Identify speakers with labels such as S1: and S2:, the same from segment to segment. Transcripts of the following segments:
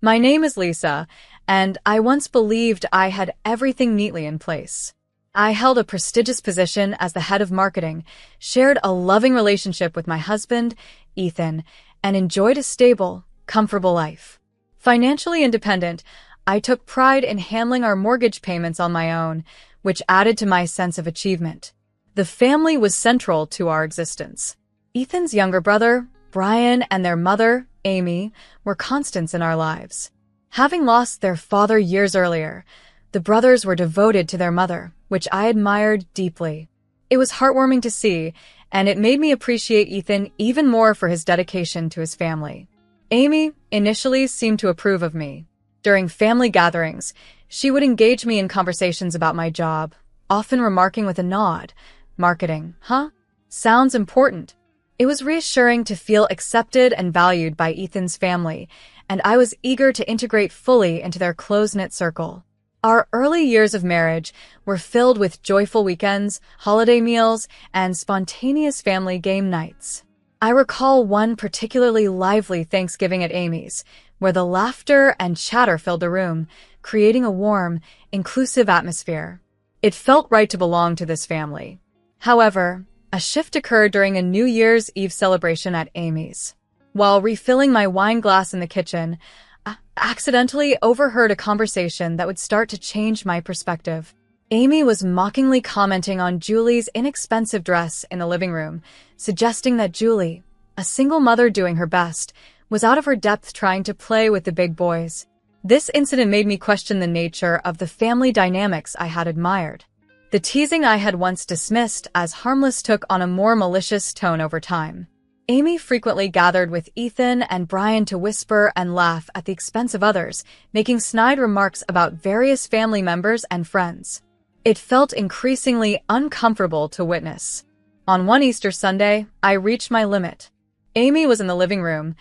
S1: My name is Lisa, and I once believed I had everything neatly in place. I held a prestigious position as the head of marketing, shared a loving relationship with my husband, Ethan, and enjoyed a stable, comfortable life. Financially independent, I took pride in handling our mortgage payments on my own, which added to my sense of achievement. The family was central to our existence. Ethan's younger brother, Brian, and their mother, Amy, were constants in our lives. Having lost their father years earlier, the brothers were devoted to their mother, which I admired deeply. It was heartwarming to see, and it made me appreciate Ethan even more for his dedication to his family. Amy initially seemed to approve of me. During family gatherings, she would engage me in conversations about my job, often remarking with a nod, "Marketing, huh? Sounds important." It was reassuring to feel accepted and valued by Ethan's family, and I was eager to integrate fully into their close-knit circle. Our early years of marriage were filled with joyful weekends, holiday meals, and spontaneous family game nights. I recall one particularly lively Thanksgiving at Amy's, where the laughter and chatter filled the room, creating a warm, inclusive atmosphere. It felt right to belong to this family. However, a shift occurred during a New Year's Eve celebration at Amy's. While refilling my wine glass in the kitchen, I accidentally overheard a conversation that would start to change my perspective. Amy was mockingly commenting on Julie's inexpensive dress in the living room, suggesting that Julie, a single mother doing her best, was out of her depth trying to play with the big boys. This incident made me question the nature of the family dynamics I had admired. The teasing I had once dismissed as harmless took on a more malicious tone over time. Amy frequently gathered with Ethan and Brian to whisper and laugh at the expense of others, making snide remarks about various family members and friends. It felt increasingly uncomfortable to witness. On one Easter Sunday, I reached my limit. Amy was in the living room,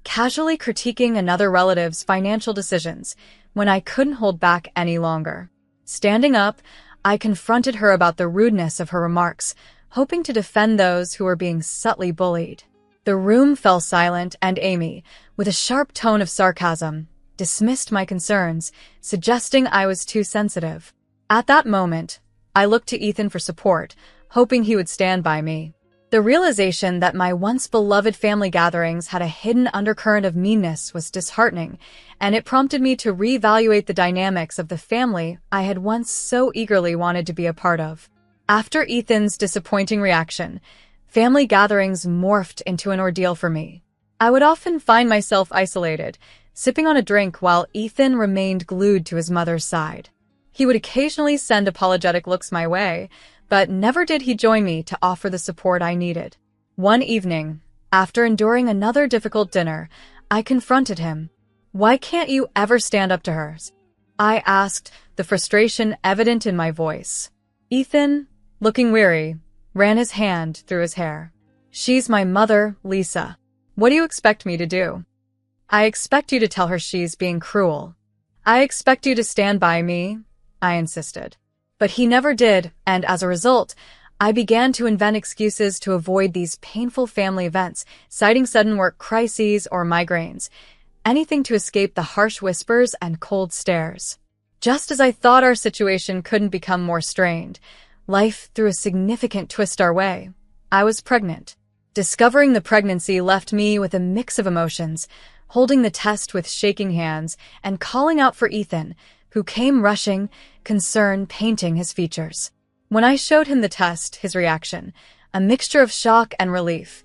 S1: casually critiquing another relative's financial decisions, when I couldn't hold back any longer. Standing up, I confronted her about the rudeness of her remarks, hoping to defend those who were being subtly bullied. The room fell silent, and Amy, with a sharp tone of sarcasm, dismissed my concerns, suggesting I was too sensitive. At that moment, I looked to Ethan for support, hoping he would stand by me. The realization that my once beloved family gatherings had a hidden undercurrent of meanness was disheartening, and it prompted me to reevaluate the dynamics of the family I had once so eagerly wanted to be a part of. After Ethan's disappointing reaction, family gatherings morphed into an ordeal for me. I would often find myself isolated, sipping on a drink while Ethan remained glued to his mother's side. He would occasionally send apologetic looks my way, but never did he join me to offer the support I needed. One evening, after enduring another difficult dinner, I confronted him. "Why can't you ever stand up to her?" I asked, the frustration evident in my voice. Ethan, looking weary, ran his hand through his hair. "She's my mother, Lisa. What do you expect me to do?" "I expect you to tell her she's being cruel." "I expect you to stand by me," I insisted. But he never did, and as a result, I began to invent excuses to avoid these painful family events, citing sudden work crises or migraines, anything to escape the harsh whispers and cold stares. Just as I thought our situation couldn't become more strained, life threw a significant twist our way. I was pregnant. Discovering the pregnancy left me with a mix of emotions, holding the test with shaking hands and calling out for Ethan, who came rushing, concern painting his features. When I showed him the test, his reaction, a mixture of shock and relief,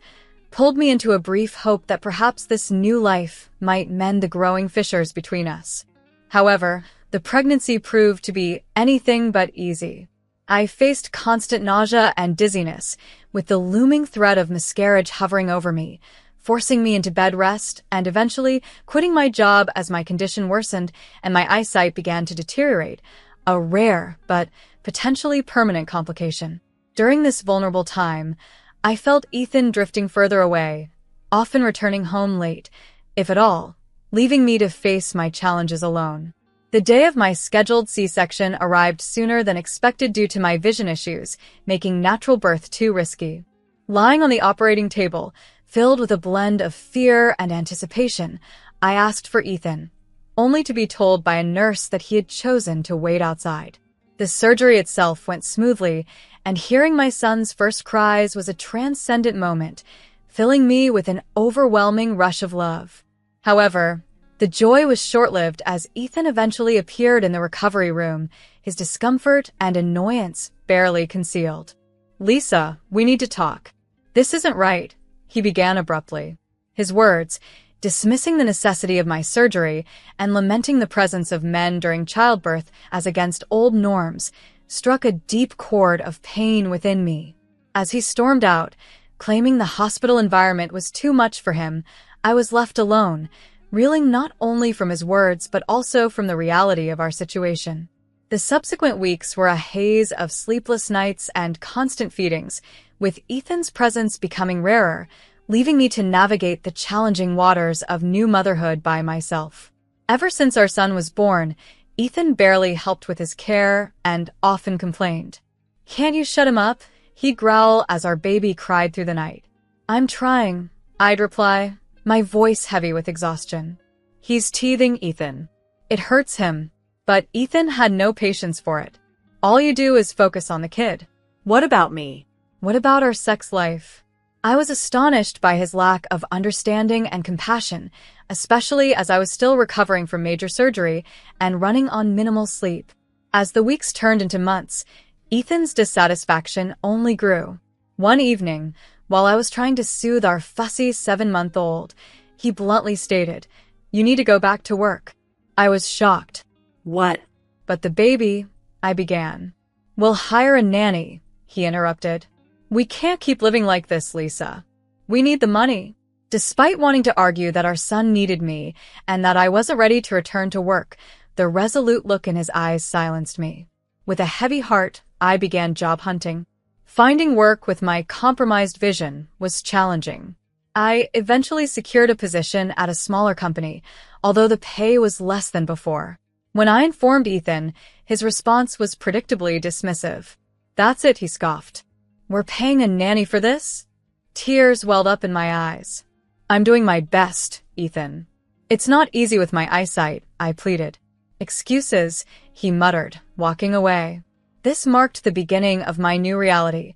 S1: pulled me into a brief hope that perhaps this new life might mend the growing fissures between us. However, the pregnancy proved to be anything but easy. I faced constant nausea and dizziness, with the looming threat of miscarriage hovering over me, forcing me into bed rest and eventually quitting my job as my condition worsened and my eyesight began to deteriorate, a rare but potentially permanent complication. During this vulnerable time, I felt Ethan drifting further away, often returning home late, if at all, leaving me to face my challenges alone. The day of my scheduled C-section arrived sooner than expected due to my vision issues, making natural birth too risky. Lying on the operating table, filled with a blend of fear and anticipation, I asked for Ethan. only to be told by a nurse that he had chosen to wait outside. The surgery itself went smoothly, and hearing my son's first cries was a transcendent moment, filling me with an overwhelming rush of love. However, the joy was short-lived as Ethan eventually appeared in the recovery room, his discomfort and annoyance barely concealed. "Lisa, we need to talk. This isn't right," he began abruptly. His words, dismissing the necessity of my surgery and lamenting the presence of men during childbirth as against old norms, struck a deep chord of pain within me. As he stormed out, claiming the hospital environment was too much for him, I was left alone, reeling not only from his words but also from the reality of our situation. The subsequent weeks were a haze of sleepless nights and constant feedings, with Ethan's presence becoming rarer, leaving me to navigate the challenging waters of new motherhood by myself. Ever since our son was born, Ethan barely helped with his care and often complained. "Can't you shut him up?" he'd growl as our baby cried through the night. "I'm trying," I'd reply, my voice heavy with exhaustion. "He's teething, Ethan. It hurts him." But Ethan had no patience for it. "All you do is focus on the kid. What about me? What about our sex life?" I was astonished by his lack of understanding and compassion, especially as I was still recovering from major surgery and running on minimal sleep. As the weeks turned into months, Ethan's dissatisfaction only grew. One evening, while I was trying to soothe our fussy 7-month-old, he bluntly stated, "You need to go back to work." I was shocked. "What?" "But the baby," I began. "We'll hire a nanny," he interrupted. "We can't keep living like this, Lisa. We need the money." Despite wanting to argue that our son needed me and that I wasn't ready to return to work, the resolute look in his eyes silenced me. With a heavy heart, I began job hunting. Finding work with my compromised vision was challenging. I eventually secured a position at a smaller company, although the pay was less than before. When I informed Ethan, his response was predictably dismissive. "That's it," he scoffed. "We're paying a nanny for this?" Tears welled up in my eyes. "I'm doing my best, Ethan." "It's not easy with my eyesight," I pleaded. "Excuses," he muttered, walking away. This marked the beginning of my new reality.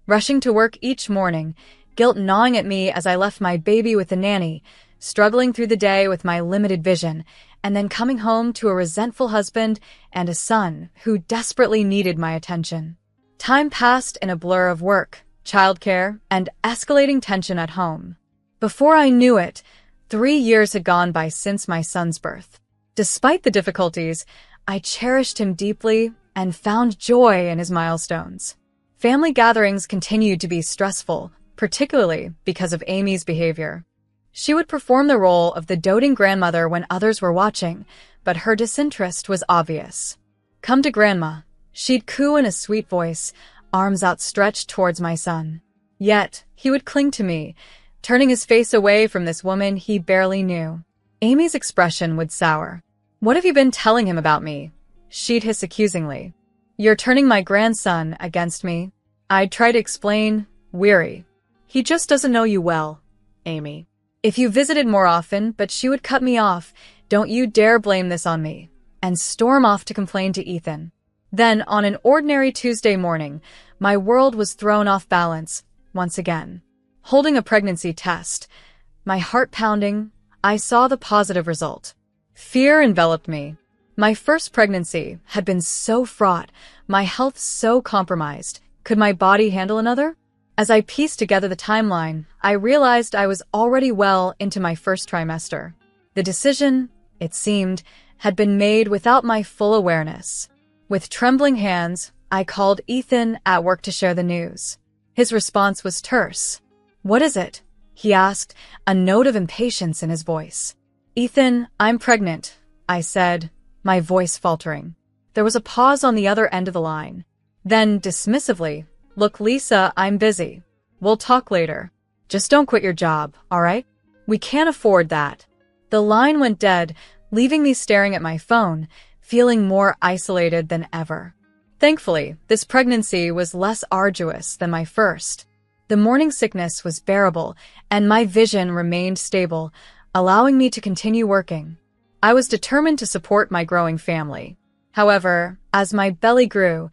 S1: Rushing to work each morning, guilt gnawing at me as I left my baby with the nanny, struggling through the day with my limited vision, and then coming home to a resentful husband and a son who desperately needed my attention. Time passed in a blur of work, childcare, and escalating tension at home. Before I knew it, 3 years had gone by since my son's birth. Despite the difficulties, I cherished him deeply and found joy in his milestones. Family gatherings continued to be stressful, particularly because of Amy's behavior. She would perform the role of the doting grandmother when others were watching, but her disinterest was obvious. "Come to Grandma," she'd coo in a sweet voice, arms outstretched towards my son. Yet, he would cling to me, turning his face away from this woman he barely knew. Amy's expression would sour. "What have you been telling him about me?" she'd hiss accusingly. "You're turning my grandson against me." I'd try to explain, weary. "He just doesn't know you well, Amy. If you visited more often," but she would cut me off. "Don't you dare blame this on me," and storm off to complain to Ethan. Then, on an ordinary Tuesday morning, my world was thrown off balance, once again. Holding a pregnancy test, my heart pounding, I saw the positive result. Fear enveloped me. My first pregnancy had been so fraught, my health so compromised. Could my body handle another? As I pieced together the timeline, I realized I was already well into my first trimester. The decision, it seemed, had been made without my full awareness. With trembling hands, I called Ethan at work to share the news. His response was terse. "What is it?" he asked, a note of impatience in his voice. "Ethan, I'm pregnant," I said, my voice faltering. There was a pause on the other end of the line. Then, dismissively, "Look, Lisa, I'm busy. We'll talk later. Just don't quit your job, all right? We can't afford that." The line went dead, leaving me staring at my phone, feeling more isolated than ever. Thankfully, this pregnancy was less arduous than my first. The morning sickness was bearable, and my vision remained stable, allowing me to continue working. I was determined to support my growing family. However, as my belly grew,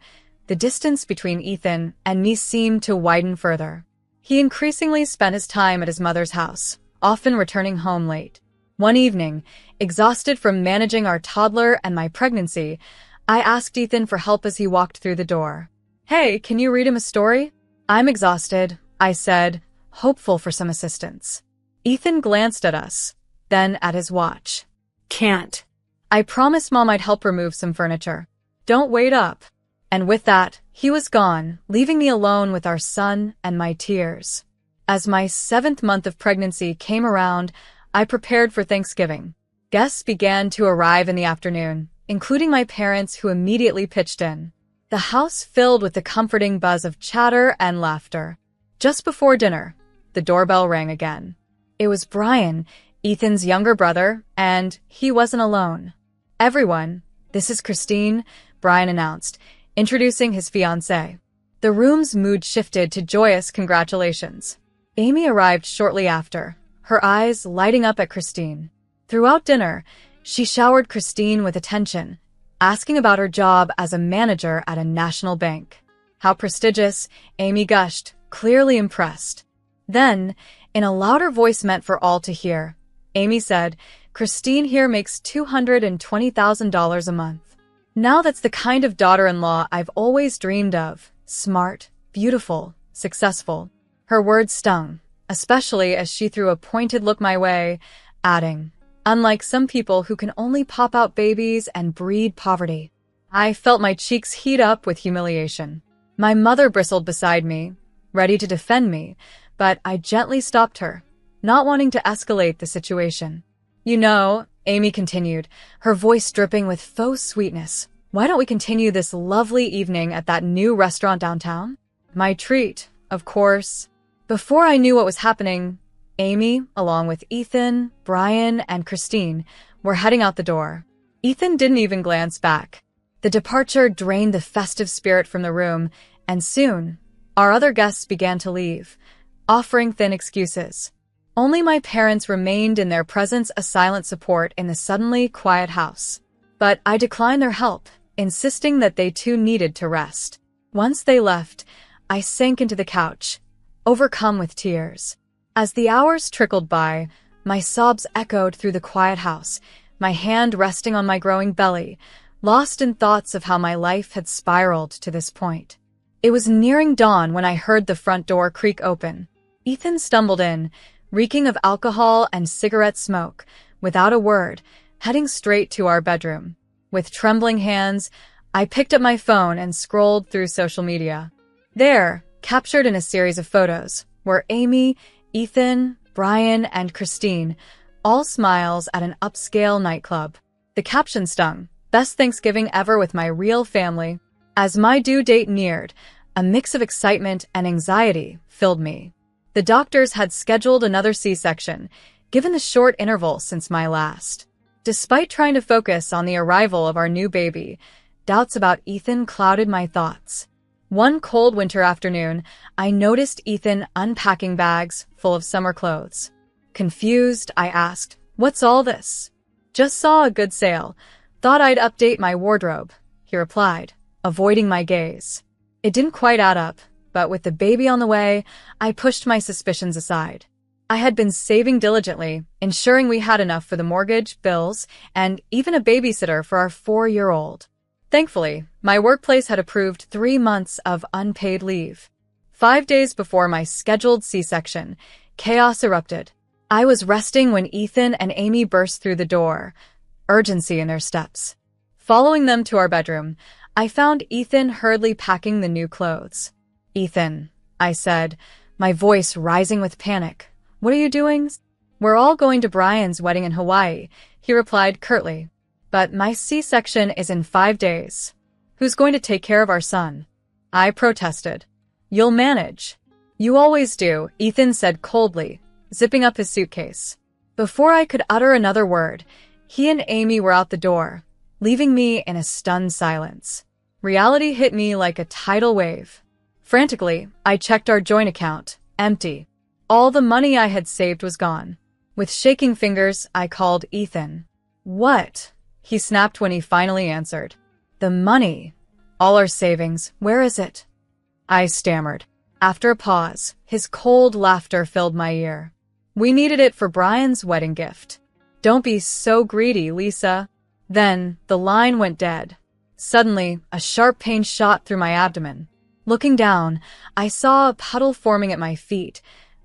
S1: the distance between Ethan and me seemed to widen further. He increasingly spent his time at his mother's house, often returning home late. One evening, exhausted from managing our toddler and my pregnancy, I asked Ethan for help as he walked through the door. "Hey, can you read him a story?" "I'm exhausted," I said, hopeful for some assistance. Ethan glanced at us, then at his watch. "Can't." I promised Mom I'd help remove some furniture. "Don't wait up." And with that, he was gone, leaving me alone with our son and my tears. As my 7th month of pregnancy came around, I prepared for Thanksgiving. Guests began to arrive in the afternoon, including my parents who immediately pitched in. The house filled with the comforting buzz of chatter and laughter. Just before dinner, the doorbell rang again. It was Brian, Ethan's younger brother, and he wasn't alone. "Everyone, this is Christine," Brian announced, introducing his fiancée. The room's mood shifted to joyous congratulations. Amy arrived shortly after, her eyes lighting up at Christine. Throughout dinner, she showered Christine with attention, asking about her job as a manager at a national bank. "How prestigious," Amy gushed, clearly impressed. Then, in a louder voice meant for all to hear, Amy said, "Christine here makes $220,000 a month. Now that's the kind of daughter-in-law I've always dreamed of. Smart, beautiful, successful." Her words stung, especially as she threw a pointed look my way, adding, "Unlike some people who can only pop out babies and breed poverty." I felt my cheeks heat up with humiliation. My mother bristled beside me, ready to defend me, but I gently stopped her, not wanting to escalate the situation. "You know," Amy continued, her voice dripping with faux sweetness, "why don't we continue this lovely evening at that new restaurant downtown?" My treat, of course. Before I knew what was happening, Amy, along with Ethan, Brian, and Christine, were heading out the door. Ethan didn't even glance back. The departure drained the festive spirit from the room, and soon, our other guests began to leave, offering thin excuses. Only my parents remained in their presence a silent support in the suddenly quiet house. But I declined their help, insisting that they too needed to rest. Once they left, I sank into the couch, overcome with tears. As the hours trickled by, my sobs echoed through the quiet house, my hand resting on my growing belly, lost in thoughts of how my life had spiraled to this point. It was nearing dawn when I heard the front door creak open. Ethan stumbled in, reeking of alcohol and cigarette smoke, without a word, heading straight to our bedroom. With trembling hands, I picked up my phone and scrolled through social media. There, captured in a series of photos, were Amy, Ethan, Brian, and Christine, all smiles at an upscale nightclub. The caption stung, "Best Thanksgiving ever with my real family." As my due date neared, a mix of excitement and anxiety filled me. The doctors had scheduled another C-section, given the short interval since my last. Despite trying to focus on the arrival of our new baby, doubts about Ethan clouded my thoughts. One cold winter afternoon, I noticed Ethan unpacking bags full of summer clothes. Confused, I asked, "What's all this?" "Just saw a good sale. Thought I'd update my wardrobe," he replied, avoiding my gaze. It didn't quite add up, but with the baby on the way, I pushed my suspicions aside. I had been saving diligently, ensuring we had enough for the mortgage, bills, and even a babysitter for our 4-year-old. Thankfully, my workplace had approved 3 months of unpaid leave. 5 days before my scheduled C-section, chaos erupted. I was resting when Ethan and Amy burst through the door, urgency in their steps. Following them to our bedroom, I found Ethan hurriedly packing the new clothes. "Ethan," I said, my voice rising with panic, "what are you doing?" "We're all going to Brian's wedding in Hawaii," he replied curtly. "But my C-section is in 5 days. Who's going to take care of our son?" I protested. "You'll manage." "You always do," Ethan said coldly, zipping up his suitcase. Before I could utter another word, he and Amy were out the door, leaving me in a stunned silence. Reality hit me like a tidal wave. Frantically, I checked our joint account, empty. All the money I had saved was gone. With shaking fingers, I called Ethan. What? He snapped when he finally answered. The money. All our savings. Where is it? I stammered. After a pause, his cold laughter filled my ear. We needed it for Brian's wedding gift. Don't be so greedy, Lisa. Then, the line went dead. Suddenly, a sharp pain shot through my abdomen. Looking down, I saw a puddle forming at my feet.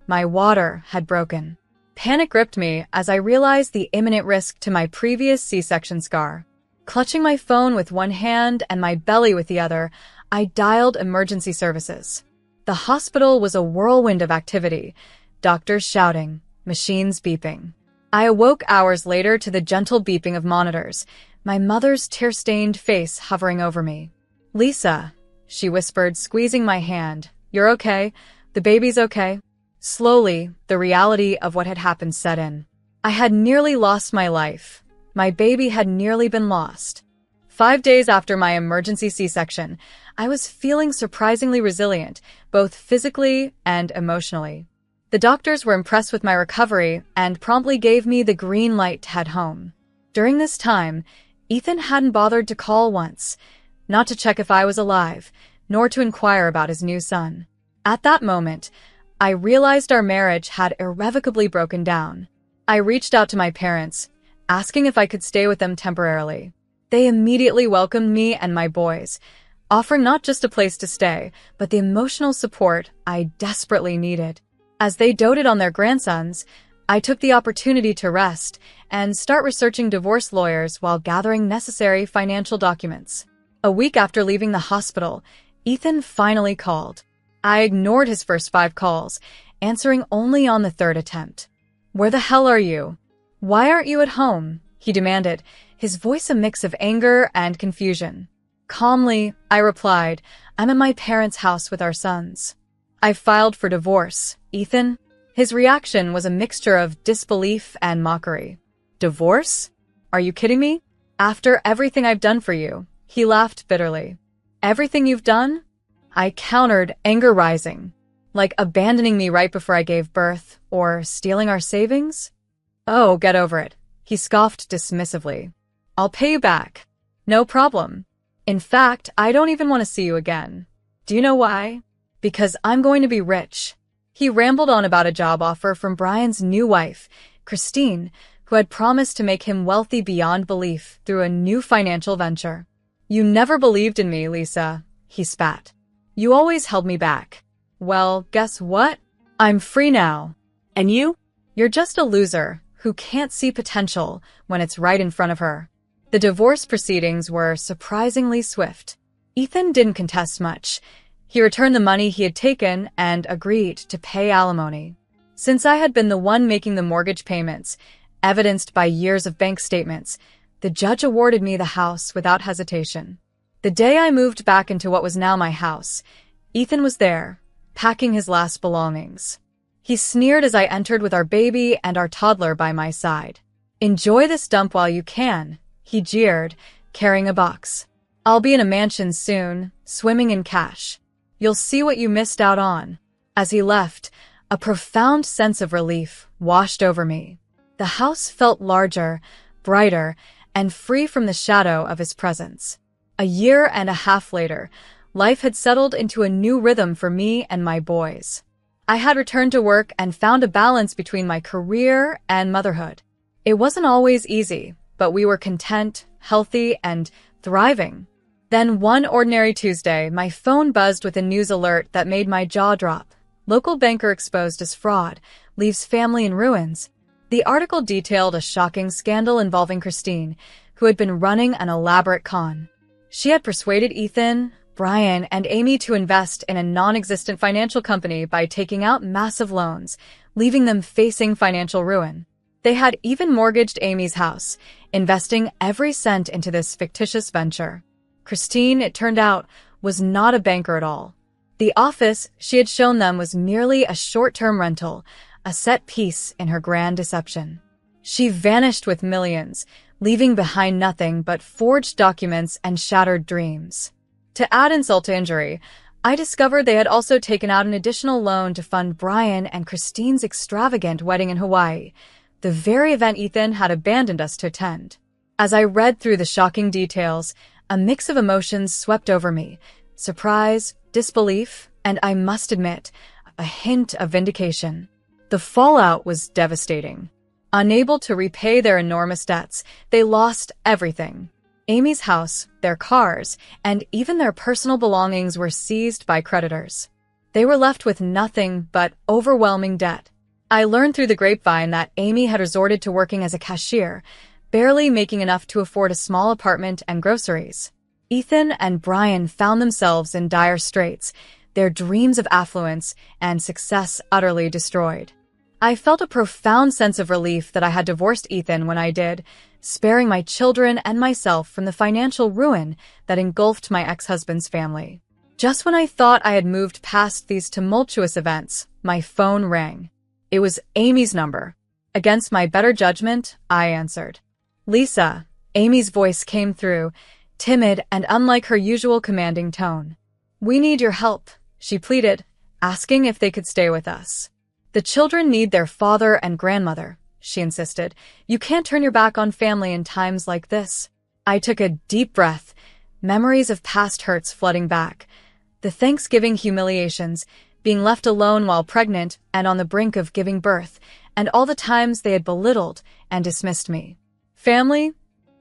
S1: My water had broken. Panic gripped me as I realized the imminent risk to my previous C-section scar. Clutching my phone with one hand and my belly with the other, I dialed emergency services. The hospital was a whirlwind of activity, doctors shouting, machines beeping. I awoke hours later to the gentle beeping of monitors, my mother's tear-stained face hovering over me. Lisa, she whispered, squeezing my hand. You're okay? The baby's okay? Slowly, the reality of what had happened set in. I had nearly lost my life. My baby had nearly been lost. 5 days after my emergency C-section, I was feeling surprisingly resilient, both physically and emotionally. The doctors were impressed with my recovery and promptly gave me the green light to head home. During this time, Ethan hadn't bothered to call once, not to check if I was alive, nor to inquire about his new son. At that moment, I realized our marriage had irrevocably broken down. I reached out to my parents, asking if I could stay with them temporarily. They immediately welcomed me and my boys, offering not just a place to stay, but the emotional support I desperately needed. As they doted on their grandsons, I took the opportunity to rest and start researching divorce lawyers while gathering necessary financial documents. A week after leaving the hospital, Ethan finally called. I ignored his first 5 calls, answering only on the 3rd attempt. Where the hell are you? Why aren't you at home? He demanded, his voice a mix of anger and confusion. Calmly, I replied, I'm at my parents' house with our sons. I filed for divorce, Ethan. His reaction was a mixture of disbelief and mockery. Divorce? Are you kidding me? After everything I've done for you, he laughed bitterly. Everything you've done? I countered, anger rising. Like abandoning me right before I gave birth, or stealing our savings? Oh, get over it. He scoffed dismissively. I'll pay you back. No problem. In fact, I don't even want to see you again. Do you know why? Because I'm going to be rich. He rambled on about a job offer from Brian's new wife, Christine, who had promised to make him wealthy beyond belief through a new financial venture. You never believed in me, Lisa, he spat. You always held me back. Well, guess what? I'm free now. And you? You're just a loser who can't see potential when it's right in front of her. The divorce proceedings were surprisingly swift. Ethan didn't contest much. He returned the money he had taken and agreed to pay alimony. Since I had been the one making the mortgage payments, evidenced by years of bank statements, the judge awarded me the house without hesitation. The day I moved back into what was now my house, Ethan was there, packing his last belongings. He sneered as I entered with our baby and our toddler by my side. Enjoy this dump while you can, he jeered, carrying a box. I'll be in a mansion soon, swimming in cash. You'll see what you missed out on. As he left, a profound sense of relief washed over me. The house felt larger, brighter, and free from the shadow of his presence. A year and a half later, life had settled into a new rhythm for me and my boys. I had returned to work and found a balance between my career and motherhood. It wasn't always easy, but we were content, healthy, and thriving. Then one ordinary Tuesday, my phone buzzed with a news alert that made my jaw drop. Local banker exposed as fraud, leaves family in ruins. The article detailed a shocking scandal involving Christine, who had been running an elaborate con. She had persuaded Ethan, Brian, and Amy to invest in a non-existent financial company by taking out massive loans, leaving them facing financial ruin. They had even mortgaged Amy's house, investing every cent into this fictitious venture. Christine, it turned out, was not a banker at all. The office she had shown them was merely a short-term rental, a set piece in her grand deception. She vanished with millions, leaving behind nothing but forged documents and shattered dreams. To add insult to injury, I discovered they had also taken out an additional loan to fund Brian and Christine's extravagant wedding in Hawaii, the very event Ethan had abandoned us to attend. As I read through the shocking details, a mix of emotions swept over me: surprise, disbelief, and I must admit, a hint of vindication. The fallout was devastating. Unable to repay their enormous debts, they lost everything. Amy's house, their cars, and even their personal belongings were seized by creditors. They were left with nothing but overwhelming debt. I learned through the grapevine that Amy had resorted to working as a cashier, barely making enough to afford a small apartment and groceries. Ethan and Brian found themselves in dire straits, their dreams of affluence and success utterly destroyed. I felt a profound sense of relief that I had divorced Ethan when I did, sparing my children and myself from the financial ruin that engulfed my ex-husband's family. Just when I thought I had moved past these tumultuous events, my phone rang. It was Amy's number. Against my better judgment, I answered. "Lisa," Amy's voice came through, timid and unlike her usual commanding tone. "We need your help," she pleaded, asking if they could stay with us. "The children need their father and grandmother," she insisted. "You can't turn your back on family in times like this." I took a deep breath, memories of past hurts flooding back. The Thanksgiving humiliations, being left alone while pregnant and on the brink of giving birth, and all the times they had belittled and dismissed me. "Family?"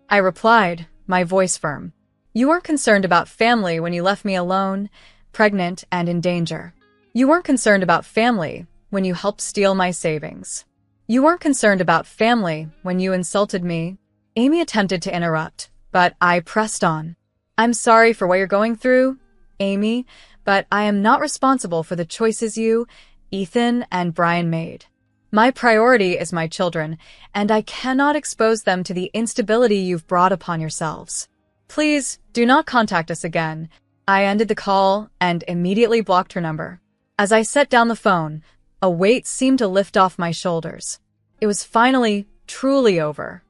S1: I replied, my voice firm. "You weren't concerned about family when you left me alone, pregnant and in danger. You weren't concerned about family when you helped steal my savings. You weren't concerned about family when you insulted me." Amy attempted to interrupt, but I pressed on. "I'm sorry for what you're going through, Amy, but I am not responsible for the choices you, Ethan, and Brian made. My priority is my children, and I cannot expose them to the instability you've brought upon yourselves. Please do not contact us again." I ended the call and immediately blocked her number. As I set down the phone, a weight seemed to lift off my shoulders. It was finally, truly over.